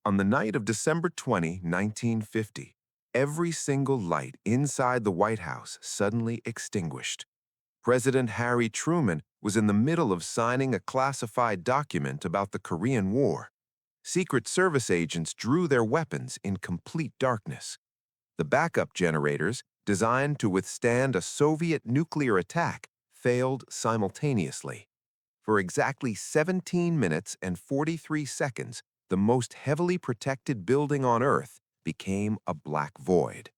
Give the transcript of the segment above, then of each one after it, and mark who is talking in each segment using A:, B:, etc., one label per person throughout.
A: On the night of December 20, 1950, every single light inside the White House suddenly extinguished. President Harry Truman was in the middle of signing a classified document about the Korean War. Secret Service agents drew their weapons in complete darkness. The backup generators, designed to withstand a Soviet nuclear attack, failed simultaneously. For exactly 17 minutes and 43 seconds, the most heavily protected building on Earth became a black void.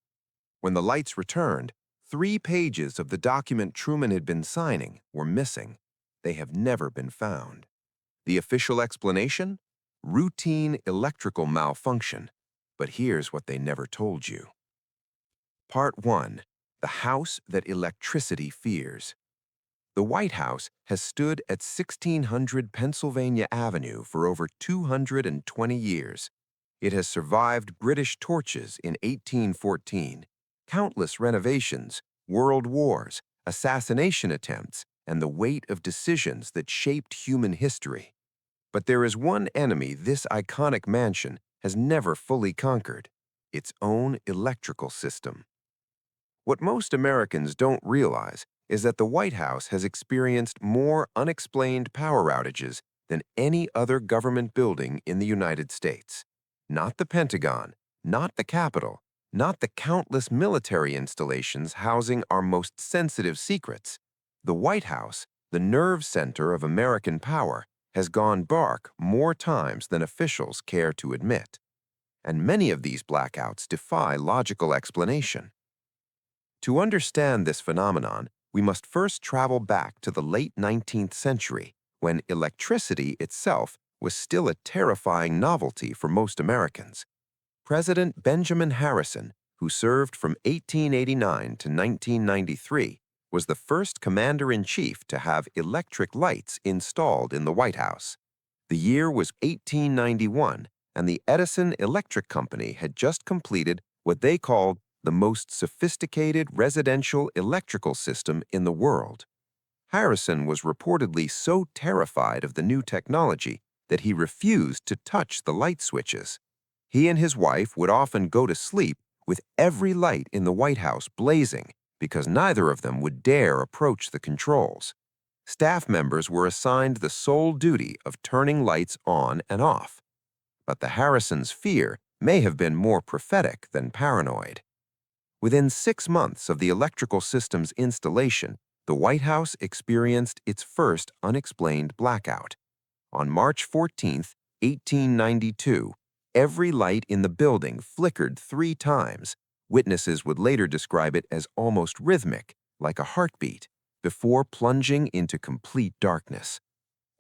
A: When the lights returned, 3 pages of the document Truman had been signing were missing. They have never been found. The official explanation? Routine electrical malfunction. But here's what they never told you. Part 1. The House That Electricity Fears. The White House has stood at 1600 Pennsylvania Avenue for over 220 years. It has survived British torches in 1814, countless renovations, world wars, assassination attempts, and the weight of decisions that shaped human history. But there is one enemy this iconic mansion has never fully conquered: its own electrical system. What most Americans don't realize is that the White House has experienced more unexplained power outages than any other government building in the United States. Not the Pentagon, not the Capitol, not the countless military installations housing our most sensitive secrets. The White House, the nerve center of American power, has gone dark more times than officials care to admit. And many of these blackouts defy logical explanation. To understand this phenomenon, we must first travel back to the late 19th century, when electricity itself was still a terrifying novelty for most Americans. President Benjamin Harrison, who served from 1889 to 1993, was the first commander-in-chief to have electric lights installed in the White House. The year was 1891, and the Edison Electric Company had just completed what they called the most sophisticated residential electrical system in the world. Harrison was reportedly so terrified of the new technology that he refused to touch the light switches. He and his wife would often go to sleep with every light in the White House blazing because neither of them would dare approach the controls. Staff members were assigned the sole duty of turning lights on and off. But the Harrisons' fear may have been more prophetic than paranoid. Within 6 months of the electrical system's installation, the White House experienced its first unexplained blackout. On March 14, 1892, every light in the building flickered 3 times. Witnesses would later describe it as almost rhythmic, like a heartbeat, before plunging into complete darkness.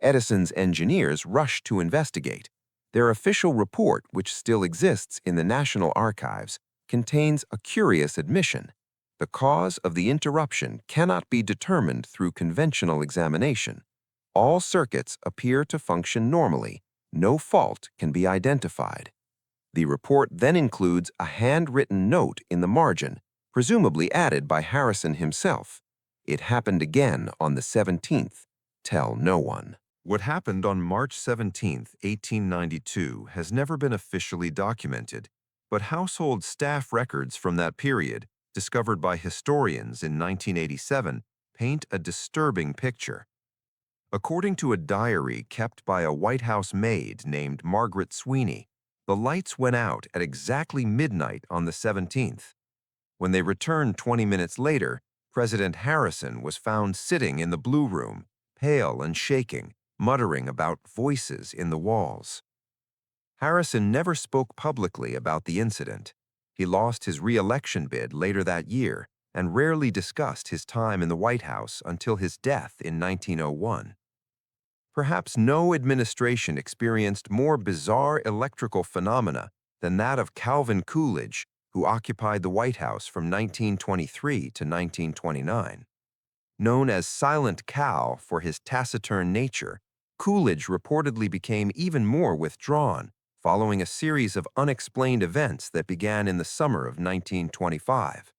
A: Edison's engineers rushed to investigate. Their official report, which still exists in the National Archives, contains a curious admission. The cause of the interruption cannot be determined through conventional examination. All circuits appear to function normally. No fault can be identified. The report then includes a handwritten note in the margin, presumably added by Harrison himself. It happened again on the 17th. Tell no one. What happened on March 17, 1892, has never been officially documented, but household staff records from that period, discovered by historians in 1987, paint a disturbing picture. According to a diary kept by a White House maid named Margaret Sweeney, the lights went out at exactly midnight on the 17th. When they returned 20 minutes later, President Harrison was found sitting in the Blue Room, pale and shaking, muttering about voices in the walls. Harrison never spoke publicly about the incident. He lost his re-election bid later that year and rarely discussed his time in the White House until his death in 1901. Perhaps no administration experienced more bizarre electrical phenomena than that of Calvin Coolidge, who occupied the White House from 1923 to 1929. Known as Silent Cal for his taciturn nature, Coolidge reportedly became even more withdrawn following a series of unexplained events that began in the summer of 1925.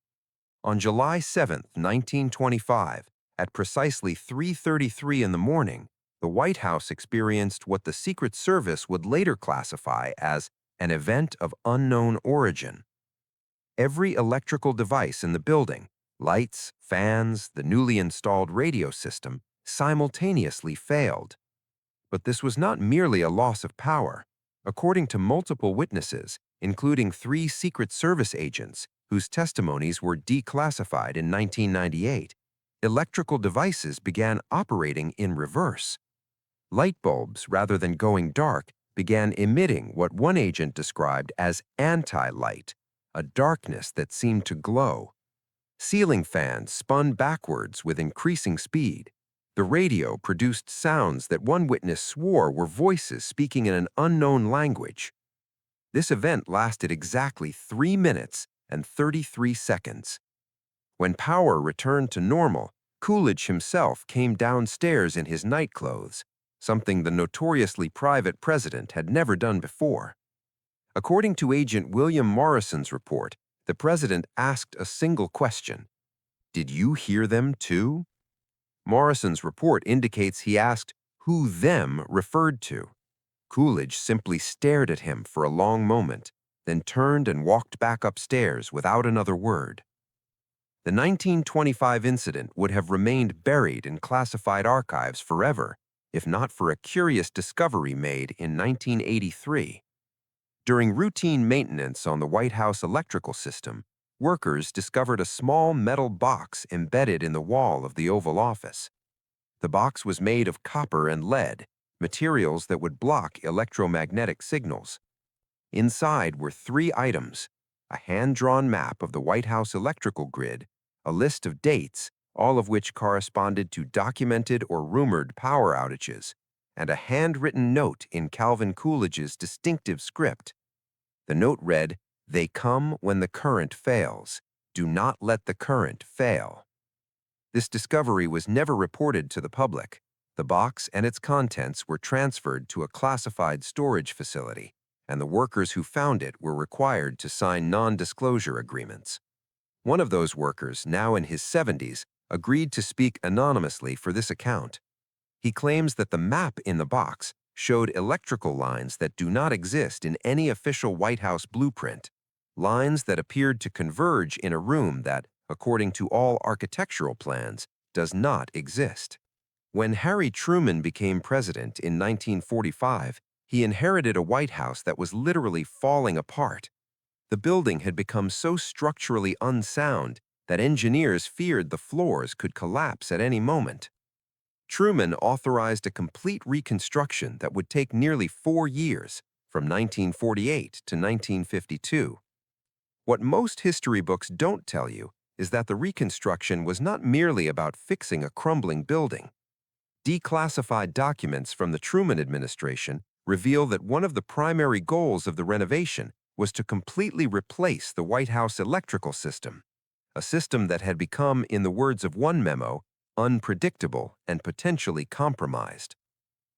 A: On July 7, 1925, at precisely 3:33 in the morning, the White House experienced what the Secret Service would later classify as an event of unknown origin. Every electrical device in the building, lights, fans, the newly installed radio system, simultaneously failed. But this was not merely a loss of power. According to multiple witnesses, including 3 Secret Service agents whose testimonies were declassified in 1998, electrical devices began operating in reverse. Light bulbs, rather than going dark, began emitting what one agent described as anti-light, a darkness that seemed to glow. Ceiling fans spun backwards with increasing speed. The radio produced sounds that one witness swore were voices speaking in an unknown language. This event lasted exactly 3 minutes and 33 seconds. When power returned to normal, Coolidge himself came downstairs in his nightclothes, something the notoriously private president had never done before. According to Agent William Morrison's report, the president asked a single question: "Did you hear them too?" Morrison's report indicates he asked who them referred to. Coolidge simply stared at him for a long moment, then turned and walked back upstairs without another word. The 1925 incident would have remained buried in classified archives forever, if not for a curious discovery made in 1983. During routine maintenance on the White House electrical system, workers discovered a small metal box embedded in the wall of the Oval Office. The box was made of copper and lead, materials that would block electromagnetic signals. Inside were 3 items: a hand-drawn map of the White House electrical grid, a list of dates, all of which corresponded to documented or rumored power outages, and a handwritten note in Calvin Coolidge's distinctive script. The note read, "They come when the current fails. Do not let the current fail." This discovery was never reported to the public. The box and its contents were transferred to a classified storage facility, and the workers who found it were required to sign non-disclosure agreements. One of those workers, now in his 70s, agreed to speak anonymously for this account. He claims that the map in the box showed electrical lines that do not exist in any official White House blueprint, lines that appeared to converge in a room that, according to all architectural plans, does not exist. When Harry Truman became president in 1945, he inherited a White House that was literally falling apart. The building had become so structurally unsound that engineers feared the floors could collapse at any moment. Truman authorized a complete reconstruction that would take nearly 4 years, from 1948 to 1952. What most history books don't tell you is that the reconstruction was not merely about fixing a crumbling building. Declassified documents from the Truman administration reveal that one of the primary goals of the renovation was to completely replace the White House electrical system, a system that had become, in the words of one memo, unpredictable and potentially compromised.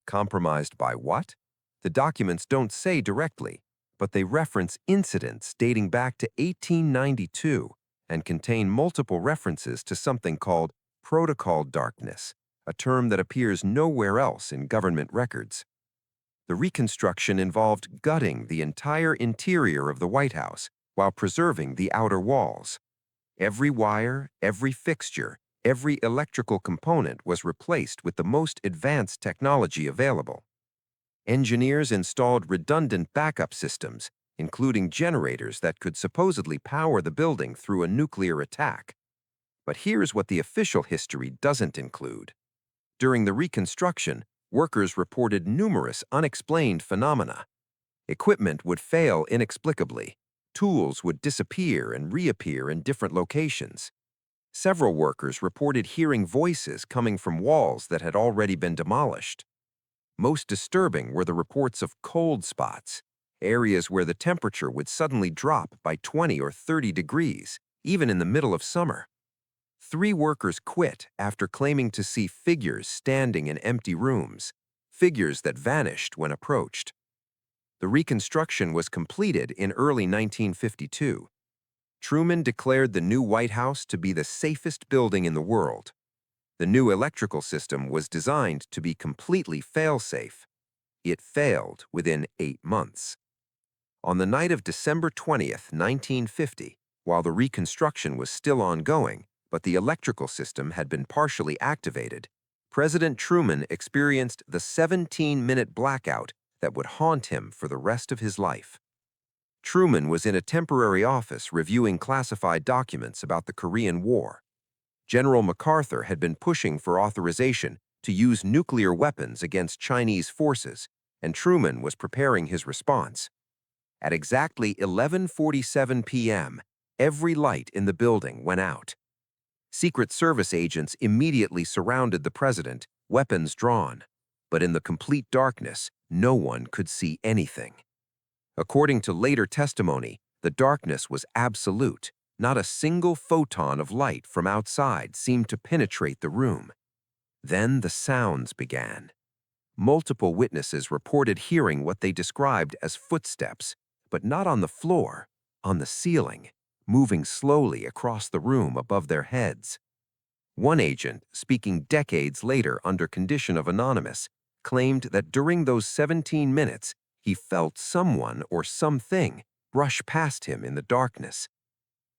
A: Compromised by what? The documents don't say directly, but they reference incidents dating back to 1892 and contain multiple references to something called Protocol Darkness, a term that appears nowhere else in government records. The reconstruction involved gutting the entire interior of the White House while preserving the outer walls. Every wire, every fixture, every electrical component was replaced with the most advanced technology available. Engineers installed redundant backup systems, including generators that could supposedly power the building through a nuclear attack. But here's what the official history doesn't include. During the reconstruction, workers reported numerous unexplained phenomena. Equipment would fail inexplicably. Tools would disappear and reappear in different locations. Several workers reported hearing voices coming from walls that had already been demolished. Most disturbing were the reports of cold spots, areas where the temperature would suddenly drop by 20 or 30 degrees, even in the middle of summer. 3 workers quit after claiming to see figures standing in empty rooms, figures that vanished when approached. The reconstruction was completed in early 1952. Truman declared the new White House to be the safest building in the world. The new electrical system was designed to be completely fail-safe. It failed within 8 months. On the night of December 20th, 1950, while the reconstruction was still ongoing, but the electrical system had been partially activated, President Truman experienced the 17-minute blackout that would haunt him for the rest of his life. Truman was in a temporary office reviewing classified documents about the Korean War. General MacArthur had been pushing for authorization to use nuclear weapons against Chinese forces, and Truman was preparing his response. At exactly 11:47 p.m., every light in the building went out. Secret Service agents immediately surrounded the president, weapons drawn. But in the complete darkness, no one could see anything. According to later testimony, the darkness was absolute. Not a single photon of light from outside seemed to penetrate the room. Then the sounds began. Multiple witnesses reported hearing what they described as footsteps, but not on the floor, on the ceiling, moving slowly across the room above their heads. One agent, speaking decades later under condition of anonymous, claimed that during those 17 minutes, he felt someone or something brush past him in the darkness.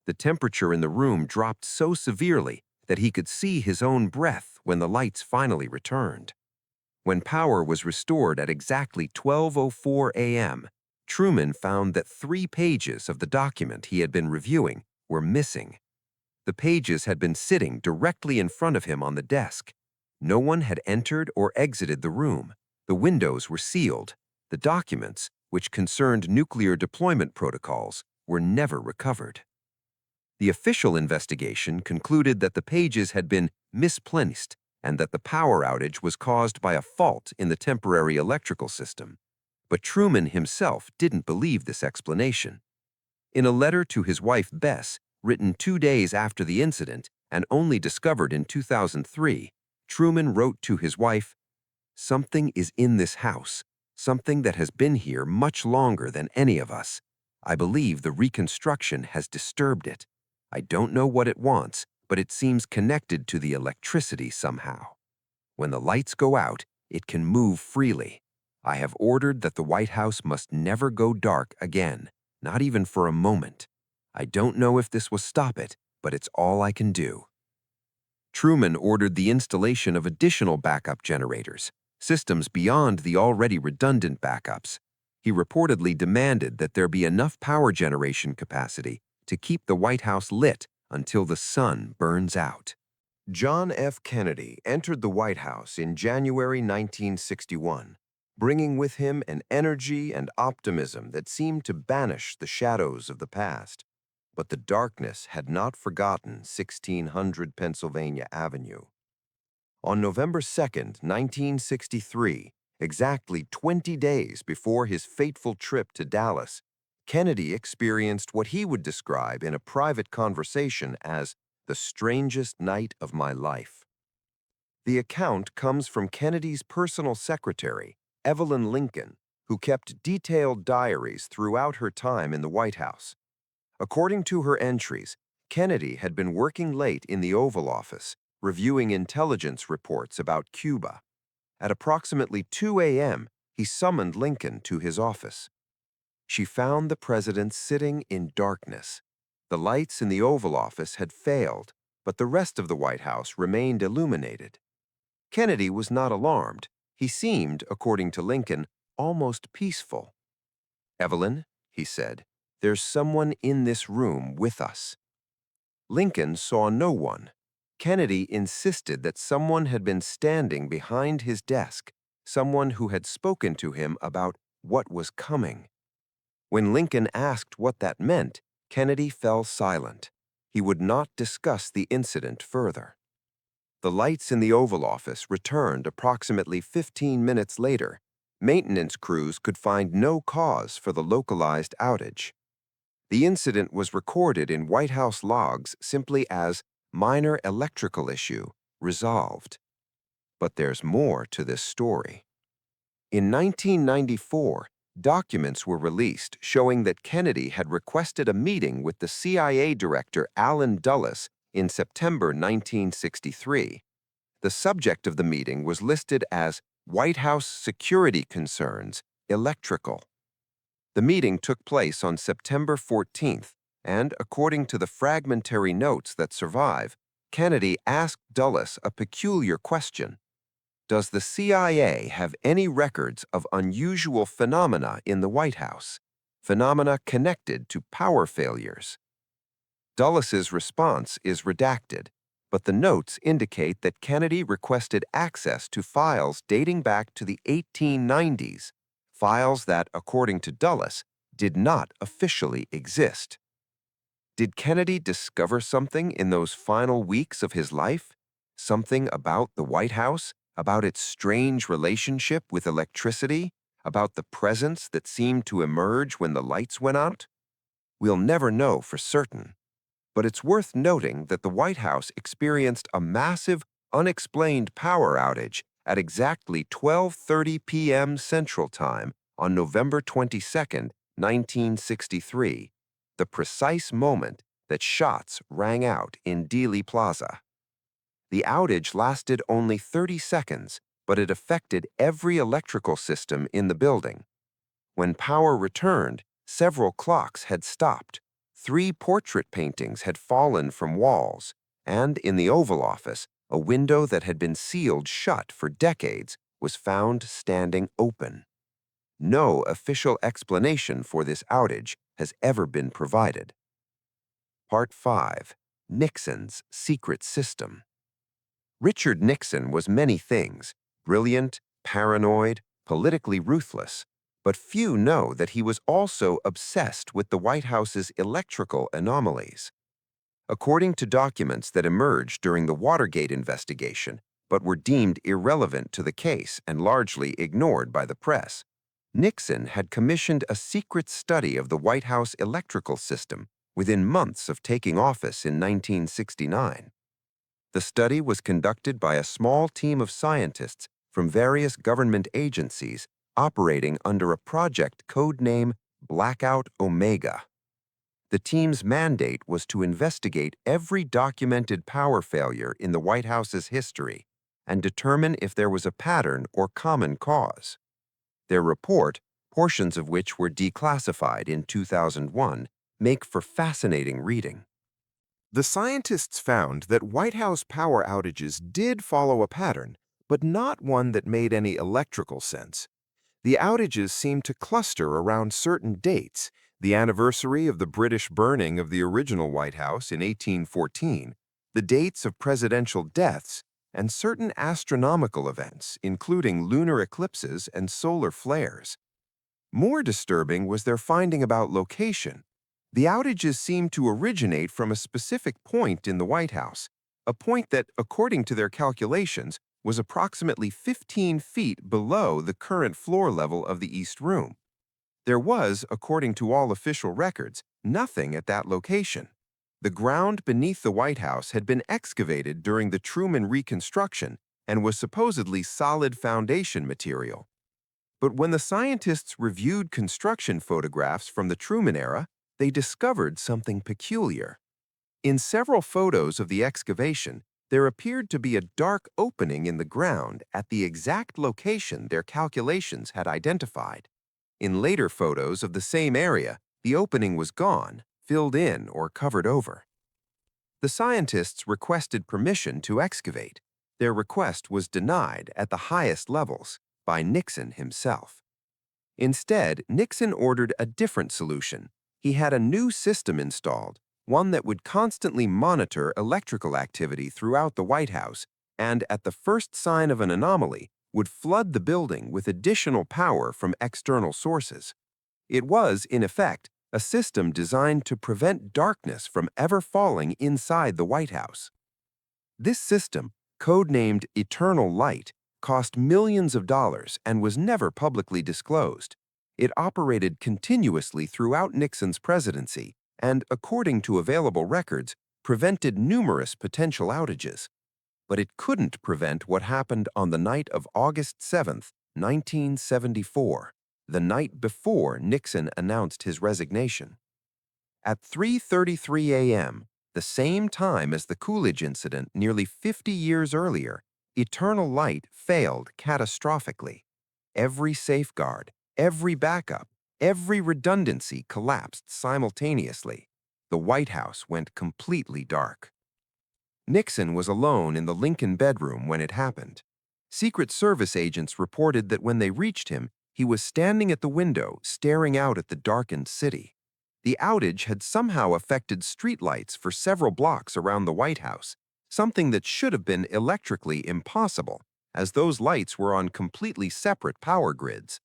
A: The temperature in the room dropped so severely that he could see his own breath when the lights finally returned. When power was restored at exactly 12:04 a.m., Truman found that 3 pages of the document he had been reviewing were missing. The pages had been sitting directly in front of him on the desk. No one had entered or exited the room. The windows were sealed. The documents, which concerned nuclear deployment protocols, were never recovered. The official investigation concluded that the pages had been misplaced and that the power outage was caused by a fault in the temporary electrical system. But Truman himself didn't believe this explanation. In a letter to his wife Bess, written 2 days after the incident and only discovered in 2003, Truman wrote to his wife, "Something is in this house, something that has been here much longer than any of us. I believe the reconstruction has disturbed it. I don't know what it wants, but it seems connected to the electricity somehow. When the lights go out, it can move freely. I have ordered that the White House must never go dark again, not even for a moment. I don't know if this will stop it, but it's all I can do." Truman ordered the installation of additional backup generators, systems beyond the already redundant backups. He reportedly demanded that there be enough power generation capacity to keep the White House lit until the sun burns out. John F. Kennedy entered the White House in January 1961, bringing with him an energy and optimism that seemed to banish the shadows of the past. But the darkness had not forgotten 1600 Pennsylvania Avenue. On November 2nd, 1963, exactly 20 days before his fateful trip to Dallas, Kennedy experienced what he would describe in a private conversation as the strangest night of my life. The account comes from Kennedy's personal secretary, Evelyn Lincoln, who kept detailed diaries throughout her time in the White House. According to her entries, Kennedy had been working late in the Oval Office, reviewing intelligence reports about Cuba. At approximately 2 a.m., he summoned Lincoln to his office. She found the president sitting in darkness. The lights in the Oval Office had failed, but the rest of the White House remained illuminated. Kennedy was not alarmed. He seemed, according to Lincoln, almost peaceful. "Evelyn," he said, "there's someone in this room with us." Lincoln saw no one. Kennedy insisted that someone had been standing behind his desk, someone who had spoken to him about what was coming. When Lincoln asked what that meant, Kennedy fell silent. He would not discuss the incident further. The lights in the Oval Office returned approximately 15 minutes later. Maintenance crews could find no cause for the localized outage. The incident was recorded in White House logs simply as minor electrical issue resolved. But there's more to this story. In 1994, documents were released showing that Kennedy had requested a meeting with the CIA director Allen Dulles in September 1963. The subject of the meeting was listed as White House Security Concerns, Electrical. The meeting took place on September 14th, and according to the fragmentary notes that survive, Kennedy asked Dulles a peculiar question. Does the CIA have any records of unusual phenomena in the White House? Phenomena connected to power failures? Dulles's response is redacted, but the notes indicate that Kennedy requested access to files dating back to the 1890s, files that, according to Dulles, did not officially exist. Did Kennedy discover something in those final weeks of his life? Something about the White House? About its strange relationship with electricity? About the presence that seemed to emerge when the lights went out? We'll never know for certain. But it's worth noting that the White House experienced a massive, unexplained power outage at exactly 12:30 p.m. Central Time on November 22, 1963, the precise moment that shots rang out in Dealey Plaza. The outage lasted only 30 seconds, but it affected every electrical system in the building. When power returned, several clocks had stopped. 3 portrait paintings had fallen from walls, and in the Oval Office, a window that had been sealed shut for decades was found standing open. No official explanation for this outage has ever been provided. Part 5. Nixon's Secret System. Richard Nixon was many things: brilliant, paranoid, politically ruthless. But few know that he was also obsessed with the White House's electrical anomalies. According to documents that emerged during the Watergate investigation, but were deemed irrelevant to the case and largely ignored by the press, Nixon had commissioned a secret study of the White House electrical system within months of taking office in 1969. The study was conducted by a small team of scientists from various government agencies operating under a project code name Blackout Omega. The team's mandate was to investigate every documented power failure in the White House's history and determine if there was a pattern or common cause. Their report, portions of which were declassified in 2001, make for fascinating reading. The scientists found that White House power outages did follow a pattern, but not one that made any electrical sense. The outages seemed to cluster around certain dates: the anniversary of the British burning of the original White House in 1814, the dates of presidential deaths, and certain astronomical events, including lunar eclipses and solar flares. More disturbing was their finding about location. The outages seemed to originate from a specific point in the White House, a point that, according to their calculations, was approximately 15 feet below the current floor level of the East Room. There was, according to all official records, nothing at that location. The ground beneath the White House had been excavated during the Truman reconstruction and was supposedly solid foundation material. But when the scientists reviewed construction photographs from the Truman era, they discovered something peculiar. In several photos of the excavation, there appeared to be a dark opening in the ground at the exact location their calculations had identified. In later photos of the same area, the opening was gone, filled in, or covered over. The scientists requested permission to excavate. Their request was denied at the highest levels by Nixon himself. Instead, Nixon ordered a different solution. He had a new system installed, one that would constantly monitor electrical activity throughout the White House and, at the first sign of an anomaly, would flood the building with additional power from external sources. It was, in effect, a system designed to prevent darkness from ever falling inside the White House. This system, codenamed Eternal Light, cost millions of dollars and was never publicly disclosed. It operated continuously throughout Nixon's presidency and, according to available records, prevented numerous potential outages. But it couldn't prevent what happened on the night of August 7, 1974, the night before Nixon announced his resignation. At 3:33 a.m., the same time as the Coolidge incident nearly 50 years earlier, Eternal Light failed catastrophically. Every safeguard, every backup, Every redundancy collapsed simultaneously. The White House went completely dark. Nixon was alone in the Lincoln bedroom when it happened. Secret Service agents reported that when they reached him, he was standing at the window, staring out at the darkened city. The outage had somehow affected streetlights for several blocks around the White House, something that should have been electrically impossible, as those lights were on completely separate power grids.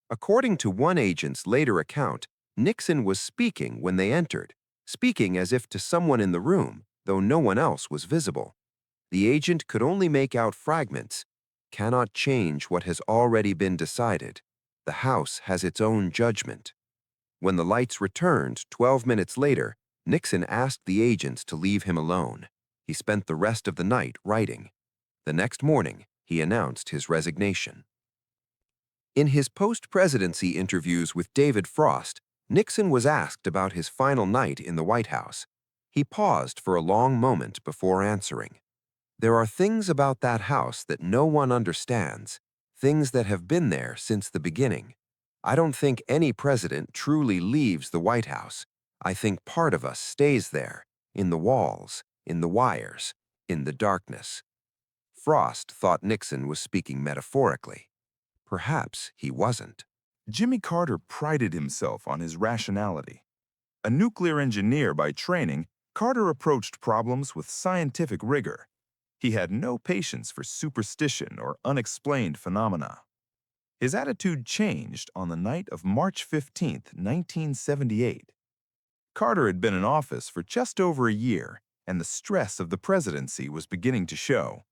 A: According to one agent's later account, Nixon was speaking when they entered, speaking as if to someone in the room, though no one else was visible. The agent could only make out fragments. Cannot change what has already been decided. The House has its own judgment. When the lights returned 12 minutes later, Nixon asked the agents to leave him alone. He spent the rest of the night writing. The next morning, he announced his resignation. In his post-presidency interviews with David Frost, Nixon was asked about his final night in the White House. He paused for a long moment before answering. "There are things about that house that no one understands, things that have been there since the beginning. I don't think any president truly leaves the White House. I think part of us stays there, in the walls, in the wires, in the darkness." Frost thought Nixon was speaking metaphorically. Perhaps he wasn't.
B: Jimmy Carter prided himself on his rationality. A nuclear engineer by training, Carter approached problems with scientific rigor. He had no patience for superstition or unexplained phenomena. His attitude changed on the night of March 15, 1978. Carter had been in office for just over a year, and the stress of the presidency was beginning to show.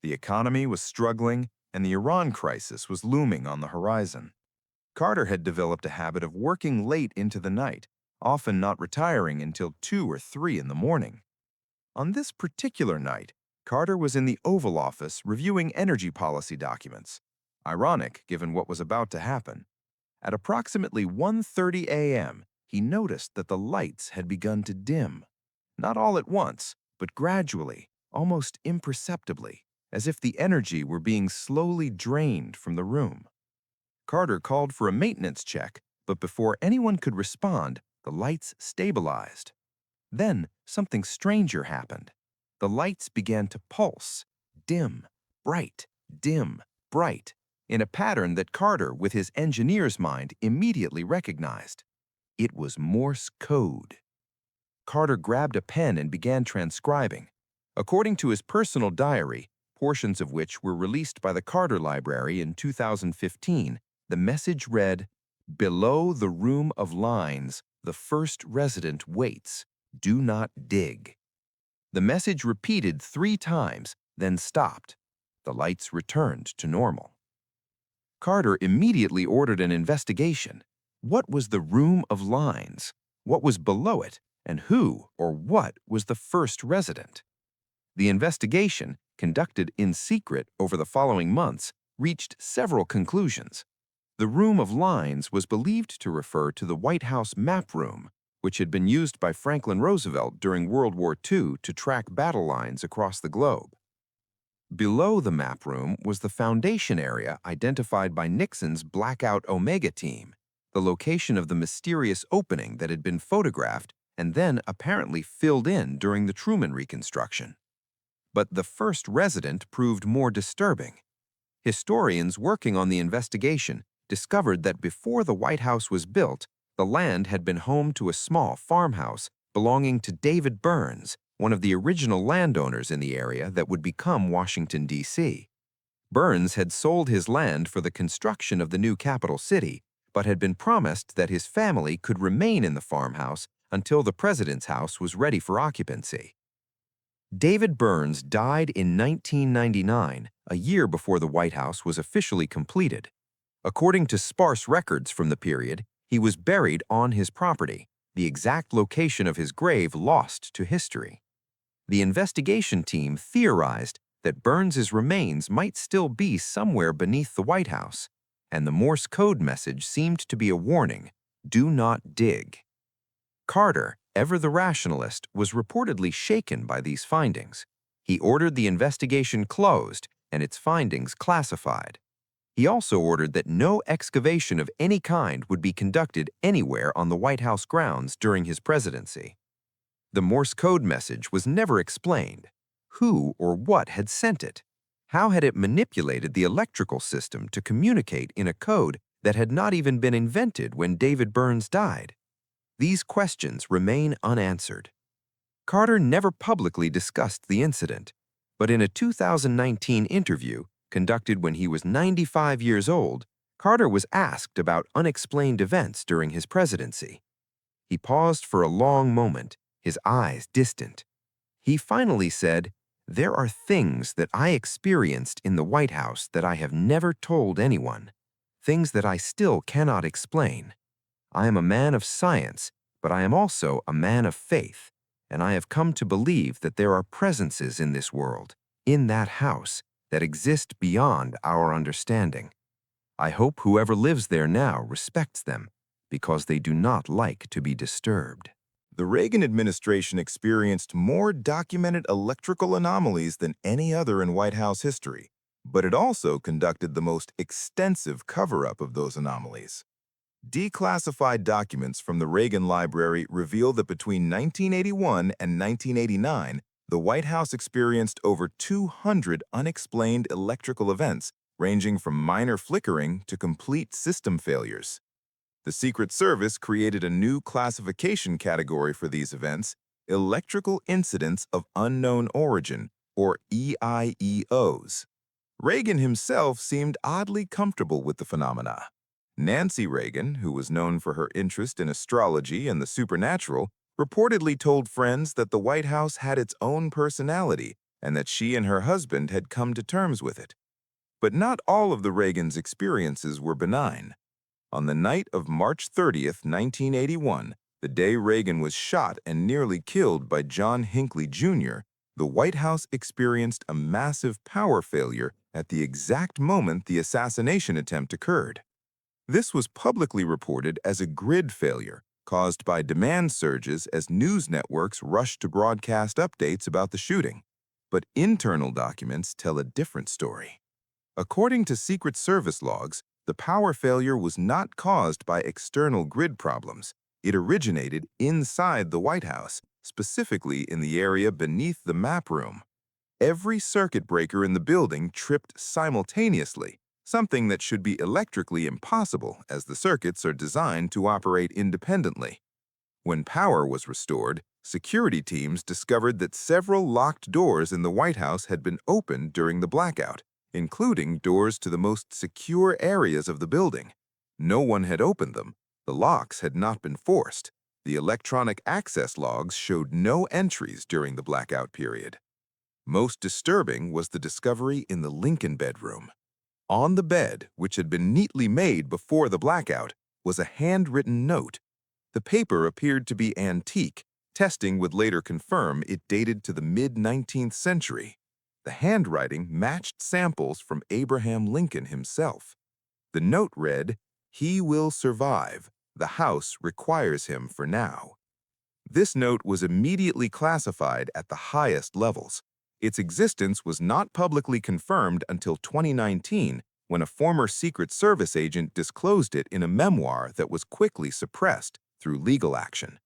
B: The economy was struggling, and the Iran crisis was looming on the horizon. Carter had developed a habit of working late into the night, often not retiring until 2 or 3 in the morning. On this particular night, Carter was in the Oval Office reviewing energy policy documents. Ironic, given what was about to happen. At approximately 1:30 a.m., he noticed that the lights had begun to dim. Not all at once, but gradually, almost imperceptibly, as if the energy were being slowly drained from the room. Carter called for a maintenance check, but before anyone could respond, the lights stabilized. Then something stranger happened. The lights began to pulse, dim, bright, in a pattern that Carter, with his engineer's mind, immediately recognized. It was Morse code. Carter grabbed a pen and began transcribing. According to his personal diary, portions of which were released by the Carter Library in 2015, the message read, "Below the room of lines, the first resident waits. Do not dig." The message repeated 3 times, then stopped. The lights returned to normal. Carter immediately ordered an investigation. What was the room of lines? What was below it? And who or what was the first resident? The investigation, conducted in secret over the following months, reached several conclusions. The room of lines was believed to refer to the White House map room, which had been used by Franklin Roosevelt during World War II to track battle lines across the globe. Below the map room was the foundation area identified by Nixon's Blackout Omega team, the location of the mysterious opening that had been photographed and then apparently filled in during the Truman reconstruction. But the first resident proved more disturbing. Historians working on the investigation discovered that before the White House was built, the land had been home to a small farmhouse belonging to David Burns, one of the original landowners in the area that would become Washington, D.C. Burns had sold his land for the construction of the new capital city, but had been promised that his family could remain in the farmhouse until the president's house was ready for occupancy. David Burns died in 1999, a year before the White House was officially completed. According to sparse records from the period, he was buried on his property, the exact location of his grave lost to history. The investigation team theorized that Burns's remains might still be somewhere beneath the White House, and the Morse code message seemed to be a warning: do not dig. Carter, ever the rationalist, was reportedly shaken by these findings. He ordered the investigation closed and its findings classified.
A: He also ordered that no excavation of any kind would be conducted anywhere on the White House grounds during his presidency. The Morse code message was never explained. Who or what had sent it? How had it manipulated the electrical system to communicate in a code that had not even been invented when David Burns died? These questions remain unanswered. Carter never publicly discussed the incident, but in a 2019 interview conducted when he was 95 years old, Carter was asked about unexplained events during his presidency. He paused for a long moment, his eyes distant. He finally said, "There are things that I experienced in the White House that I have never told anyone, things that I still cannot explain. I am a man of science, but I am also a man of faith, and I have come to believe that there are presences in this world, in that house, that exist beyond our understanding. I hope whoever lives there now respects them, because they do not like to be disturbed."
B: The Reagan administration experienced more documented electrical anomalies than any other in White House history, but it also conducted the most extensive cover-up of those anomalies. Declassified documents from the Reagan Library reveal that between 1981 and 1989, the White House experienced over 200 unexplained electrical events, ranging from minor flickering to complete system failures. The Secret Service created a new classification category for these events, Electrical Incidents of Unknown Origin, or EIEOs. Reagan himself seemed oddly comfortable with the phenomena. Nancy Reagan, who was known for her interest in astrology and the supernatural, reportedly told friends that the White House had its own personality and that she and her husband had come to terms with it. But not all of the Reagans' experiences were benign. On the night of March 30th, 1981, the day Reagan was shot and nearly killed by John Hinckley Jr., the White House experienced a massive power failure at the exact moment the assassination attempt occurred. This was publicly reported as a grid failure caused by demand surges as news networks rushed to broadcast updates about the shooting. But internal documents tell a different story. According to Secret Service logs, the power failure was not caused by external grid problems. It originated inside the White House, specifically in the area beneath the map room. Every circuit breaker in the building tripped simultaneously, something that should be electrically impossible as the circuits are designed to operate independently. When power was restored, security teams discovered that several locked doors in the White House had been opened during the blackout, including doors to the most secure areas of the building. No one had opened them. The locks had not been forced. The electronic access logs showed no entries during the blackout period. Most disturbing was the discovery in the Lincoln bedroom. On the bed, which had been neatly made before the blackout, was a handwritten note. The paper appeared to be antique. Testing would later confirm it dated to the mid-19th century. The handwriting matched samples from Abraham Lincoln himself. The note read, "He will survive. The House requires him for now." This note was immediately classified at the highest levels. Its existence was not publicly confirmed until 2019, when a former Secret Service agent disclosed it in a memoir that was quickly suppressed through legal action.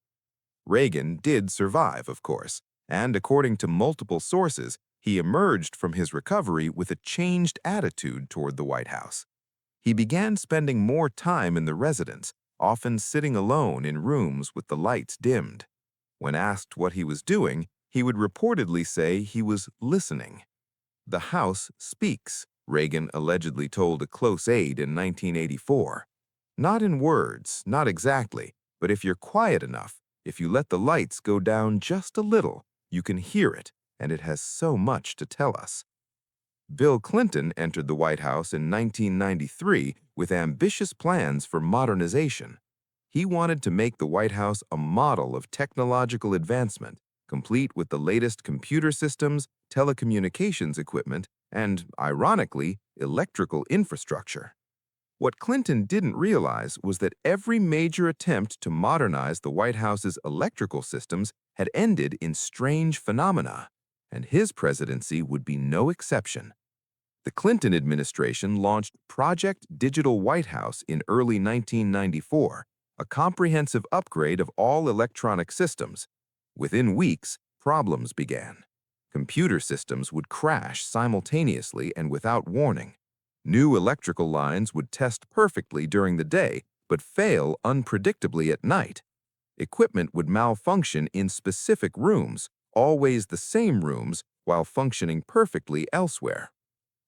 B: Reagan did survive, of course, and according to multiple sources, he emerged from his recovery with a changed attitude toward the White House. He began spending more time in the residence, often sitting alone in rooms with the lights dimmed. When asked what he was doing, he would reportedly say he was listening. "The House speaks," Reagan allegedly told a close aide in 1984. "Not in words, not exactly, but if you're quiet enough, if you let the lights go down just a little, you can hear it, and it has so much to tell us." Bill Clinton entered the White House in 1993 with ambitious plans for modernization. He wanted to make the White House a model of technological advancement, complete with the latest computer systems, telecommunications equipment, and, ironically, electrical infrastructure. What Clinton didn't realize was that every major attempt to modernize the White House's electrical systems had ended in strange phenomena, and his presidency would be no exception.
A: The Clinton administration launched Project Digital White House in early 1994, a comprehensive upgrade of all electronic systems. Within weeks, problems began. Computer systems would crash simultaneously and without warning. New electrical lines would test perfectly during the day, but fail unpredictably at night. Equipment would malfunction in specific rooms, always the same rooms, while functioning perfectly elsewhere.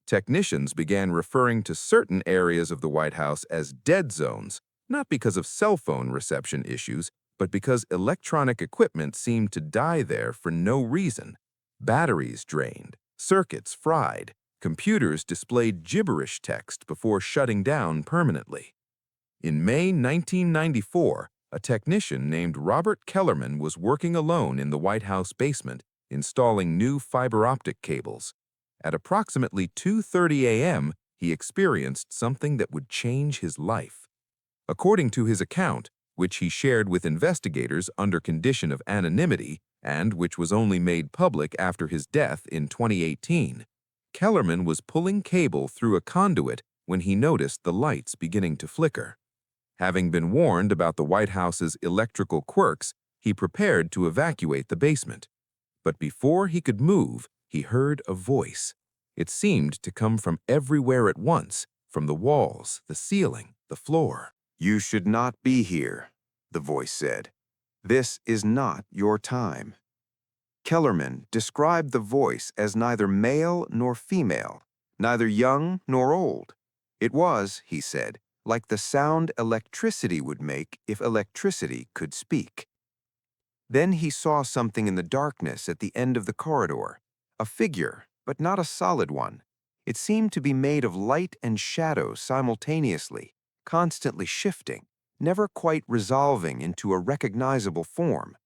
A: Technicians began referring to certain areas of the White House as dead zones, not because of cell phone reception issues, but because electronic equipment seemed to die there for no reason. Batteries drained, circuits fried, computers displayed gibberish text before shutting down permanently. In May 1994, a technician named Robert Kellerman was working alone in the White House basement, installing new fiber optic cables. At approximately 2:30 a.m., he experienced something that would change his life. According to his account, which he shared with investigators under condition of anonymity and which was only made public after his death in 2018, Kellerman was pulling cable through a conduit when he noticed the lights beginning to flicker. Having been warned about the White House's electrical quirks, he prepared to evacuate the basement. But before he could move, he heard a voice. It seemed to come from everywhere at once, from the walls, the ceiling, the floor.
C: "You should not be here," the voice said. "This is not your time." Kellerman described the voice as neither male nor female, neither young nor old. It was, he said, like the sound electricity would make if electricity could speak. Then he saw something in the darkness at the end of the corridor, a figure, but not a solid one. It seemed to be made of light and shadow simultaneously, constantly shifting, never quite resolving into a recognizable form.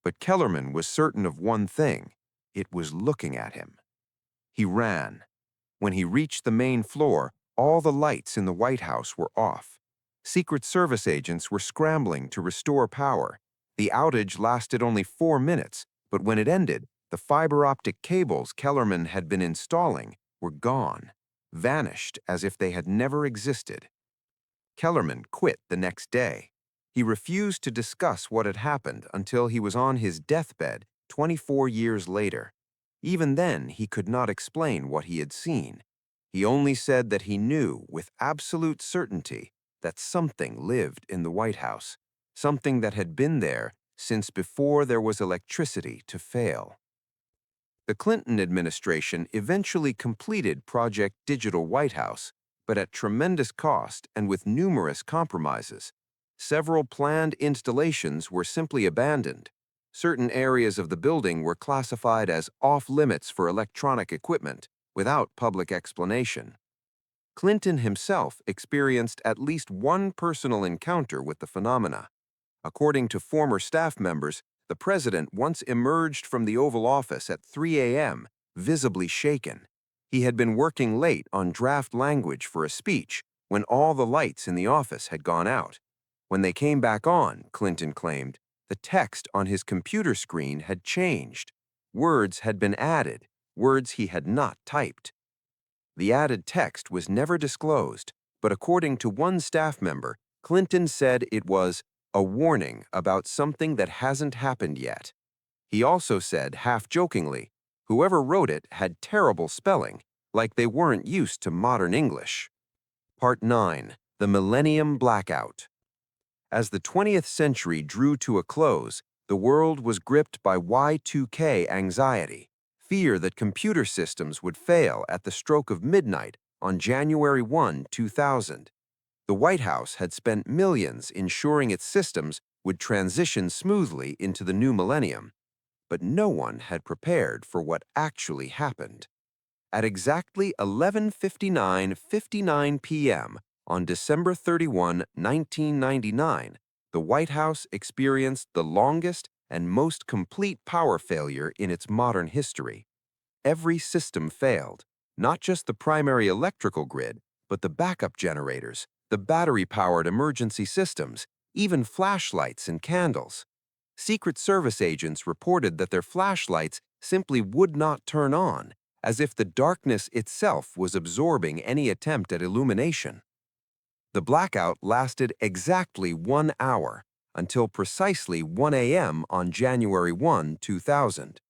C: But Kellerman was certain of one thing: it was looking at him. He ran. When he reached the main floor, all the lights in the White House were off. Secret Service agents were scrambling to restore power. The outage lasted only 4 minutes, but when it ended, the fiber optic cables Kellerman had been installing were gone, vanished as if they had never existed. Kellerman quit the next day. He refused to discuss what had happened until he was on his deathbed 24 years later. Even then, he could not explain what he had seen. He only said that he knew with absolute certainty that something lived in the White House, something that had been there since before there was electricity to fail. The Clinton administration eventually completed Project Digital White House, but at tremendous cost and with numerous compromises. Several planned installations were simply abandoned. Certain areas of the building were classified as off-limits for electronic equipment, without public explanation. Clinton himself experienced at least one personal encounter with the phenomena. According to former staff members, the president once emerged from the Oval Office at 3 a.m., visibly shaken. He had been working late on draft language for a speech when all the lights in the office had gone out. When they came back on, Clinton claimed, the text on his computer screen had changed. Words had been added, words he had not typed. The added text was never disclosed, but according to one staff member, Clinton said it was a warning about something that hasn't happened yet. He also said, half-jokingly, whoever wrote it had terrible spelling, like they weren't used to modern English. Part 9. The Millennium Blackout. As the 20th century drew to a close, the world was gripped by Y2K anxiety, fear that computer systems would fail at the stroke of midnight on January 1, 2000. The White House had spent millions ensuring its systems would transition smoothly into the new millennium, but no one had prepared for what actually happened. At exactly 11:59 p.m. on December 31, 1999, the White House experienced the longest and most complete power failure in its modern history. Every system failed, not just the primary electrical grid, but the backup generators, the battery-powered emergency systems, even flashlights and candles. Secret Service agents reported that their flashlights simply would not turn on,
A: as if the darkness itself was absorbing any attempt at illumination. The blackout lasted exactly 1 hour, until precisely 1 a.m. on January 1, 2000.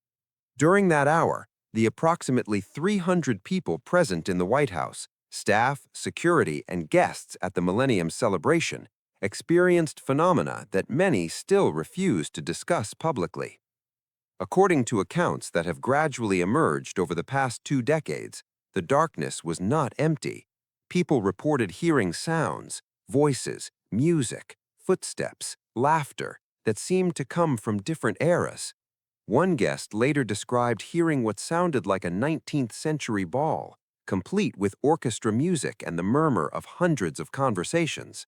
A: During that hour, the approximately 300 people present in the White House, staff, security, and guests at the Millennium celebration, experienced phenomena that many still refuse to discuss publicly. According to accounts that have gradually emerged over the past 2 decades, the darkness was not empty. People reported hearing sounds, voices, music, footsteps, laughter that seemed to come from different eras. One guest later described hearing what sounded like a 19th century ball, complete with orchestra music and the murmur of hundreds of conversations.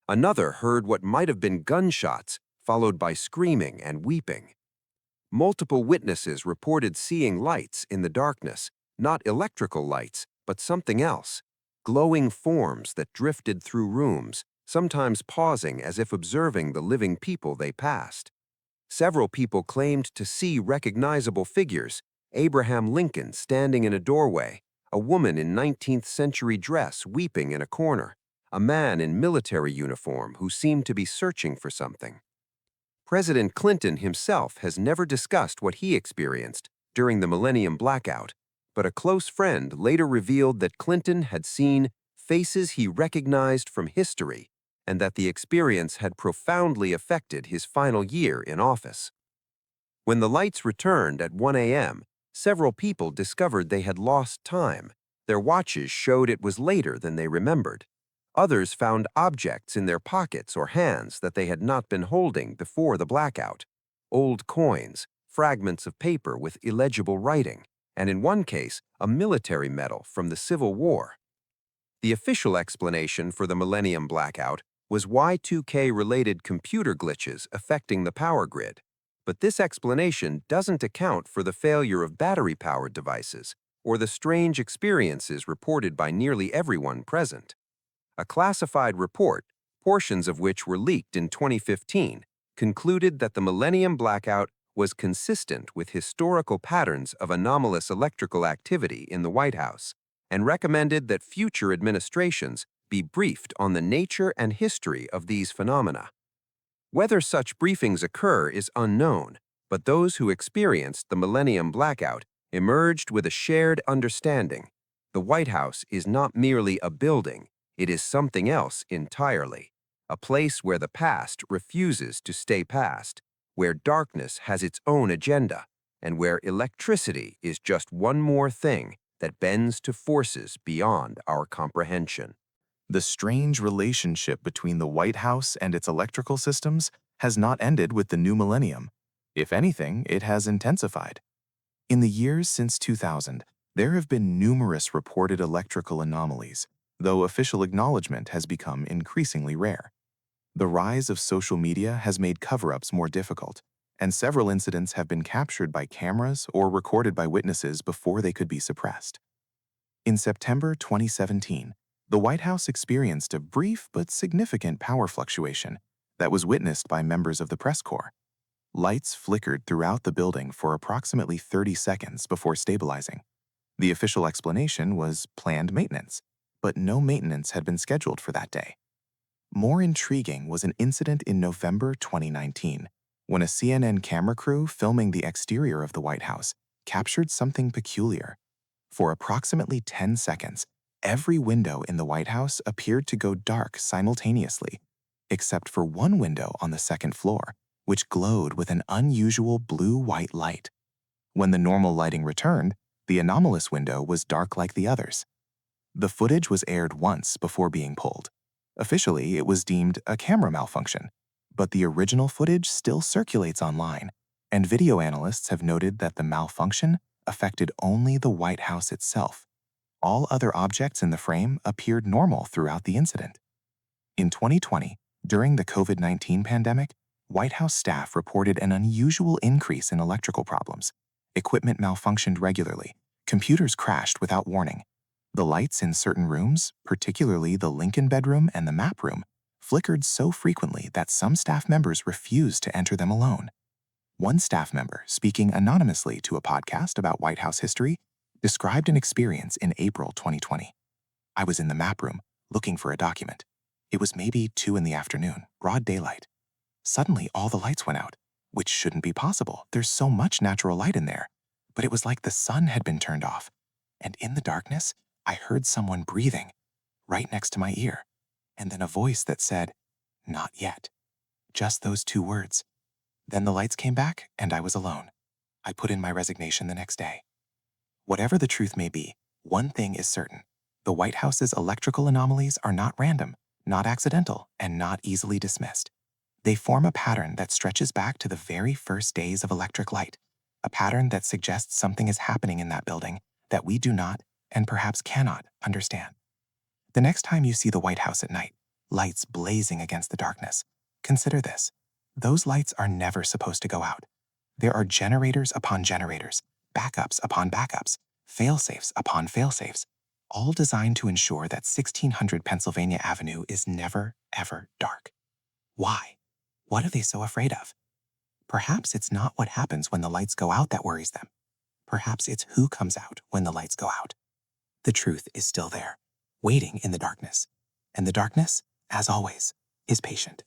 A: Another heard what might have been gunshots, followed by screaming and weeping. Multiple witnesses reported seeing lights in the darkness, not electrical lights, but something else, glowing forms that drifted through rooms, sometimes pausing as if observing the living people they passed. Several people claimed to see recognizable figures: Abraham Lincoln standing in a doorway, a woman in 19th century dress weeping in a corner, a man in military uniform who seemed to be searching for something. President Clinton himself has never discussed what he experienced during the Millennium Blackout, but a close friend later revealed that Clinton had seen faces he recognized from history and that the experience had profoundly affected his final year in office. When the lights returned at 1 a.m., several people discovered they had lost time. Their watches showed it was later than they remembered. Others found objects in their pockets or hands that they had not been holding before the blackout: old coins, fragments of paper with illegible writing, and in one case, a military medal from the Civil War. The official explanation for the Millennium Blackout was Y2K-related computer glitches affecting the power grid, but this explanation doesn't account for the failure of battery-powered devices or the strange experiences reported by nearly everyone present. A classified report, portions of which were leaked in 2015, concluded that the Millennium Blackout was consistent with historical patterns of anomalous electrical activity in the White House, and recommended that future administrations be briefed on the nature and history of these phenomena. Whether such briefings occur is unknown, but those who experienced the Millennium Blackout emerged with a shared understanding: the White House is not merely a building, it is something else entirely, a place where the past refuses to stay past, where darkness has its own agenda, and where electricity is just one more thing that bends to forces beyond our comprehension.
B: The strange relationship between the White House and its electrical systems has not ended with the new millennium. If anything, it has intensified. In the years since 2000, there have been numerous reported electrical anomalies, though official acknowledgement has become increasingly rare. The rise of social media has made cover-ups more difficult, and several incidents have been captured by cameras or recorded by witnesses before they could be suppressed. In September 2017, the White House experienced a brief but significant power fluctuation that was witnessed by members of the press corps. Lights flickered throughout the building for approximately 30 seconds before stabilizing. The official explanation was planned maintenance, but no maintenance had been scheduled for that day. More intriguing was an incident in November 2019, when a CNN camera crew filming the exterior of the White House captured something peculiar. For approximately 10 seconds, every window in the White House appeared to go dark simultaneously, except for one window on the second floor, which glowed with an unusual blue-white light. When the normal lighting returned, the anomalous window was dark like the others. The footage was aired once before being pulled. Officially, it was deemed a camera malfunction, but the original footage still circulates online, and video analysts have noted that the malfunction affected only the White House itself. All other objects in the frame appeared normal throughout the incident. In 2020, during the COVID-19 pandemic, White House staff reported an unusual increase in electrical problems. Equipment malfunctioned regularly, computers crashed without warning. The lights in certain rooms, particularly the Lincoln bedroom and the map room, flickered so frequently that some staff members refused to enter them alone. One staff member, speaking anonymously to a podcast about White House history,
D: described an experience in April 2020. I was in the map room, looking for a document. It was maybe 2 in the afternoon, broad daylight. Suddenly, all the lights went out, which shouldn't be possible. There's so much natural light in there. But it was like the sun had been turned off. And in the darkness, I heard someone breathing right next to my ear. And then a voice that said, "Not yet." Just those 2 words. Then the lights came back, and I was alone. I put in my resignation the next day. Whatever the truth may be, one thing is certain. The White House's electrical anomalies are not random, not accidental, and not easily dismissed. They form a pattern that stretches back to the very first days of electric light, a pattern that suggests something is happening in that building that we do not, and perhaps cannot, understand. The next time you see the White House at night, lights blazing against the darkness, consider this. Those lights are never supposed to go out. There are generators upon generators, backups upon backups, fail-safes upon fail-safes, all designed to ensure that 1600 Pennsylvania Avenue is never, ever dark. Why? What are they so afraid of? Perhaps it's not what happens when the lights go out that worries them. Perhaps it's who comes out when the lights go out. The truth is still there, waiting in the darkness. And the darkness, as always, is patient.